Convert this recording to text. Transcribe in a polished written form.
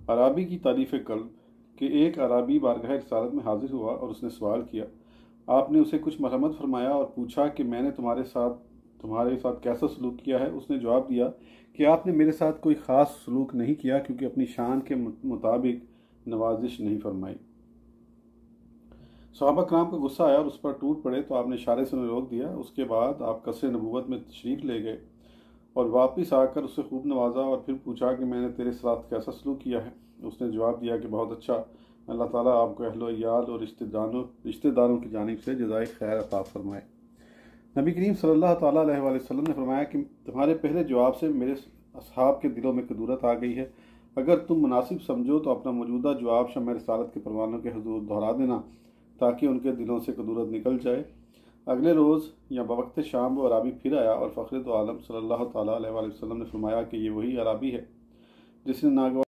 عرابی کی تعریف قلب کہ ایک عرابی بارگاہ رسالت میں حاضر ہوا اور اس نے سوال کیا۔ آپ نے اسے کچھ مرحمت فرمایا اور پوچھا کہ میں نے تمہارے ساتھ کیسا سلوک کیا ہے۔ اس نے جواب دیا کہ آپ نے میرے ساتھ کوئی خاص سلوک نہیں کیا کیونکہ اپنی شان کے مطابق نوازش نہیں فرمائی۔ صحابہ کرام کو غصہ آیا اور اس پر ٹوٹ پڑے تو آپ نے اشارے سے انہیں روک دیا۔ اس کے بعد آپ قصر نبوت میں تشریف لے گئے اور واپس آ کر اسے خوب نوازا اور پھر پوچھا کہ میں نے تیرے ساتھ کیسا سلوک کیا ہے۔ اس نے جواب دیا کہ بہت اچھا، اللہ تعالیٰ آپ کو اہل و عیال اور رشتہ داروں کی جانب سے جزائے خیر عطا فرمائے۔ نبی کریم صلی اللہ تعالیٰ علیہ وآلہ وسلم نے فرمایا کہ تمہارے پہلے جواب سے میرے اصحاب کے دلوں میں کدورت آ گئی ہے۔ اگر تم مناسب سمجھو تو اپنا موجودہ جواب شمع رسالت کے پروانوں کے حضور دہرا دینا تاکہ ان کے دلوں سے کدورت نکل جائے۔ اگلے روز یا بوقت شام وہ عرابی پھر آیا اور فخر دو عالم صلی اللہ تعالیٰ علیہ وآلہ وسلم نے فرمایا کہ یہ وہی عرابی ہے جس نے ناگوار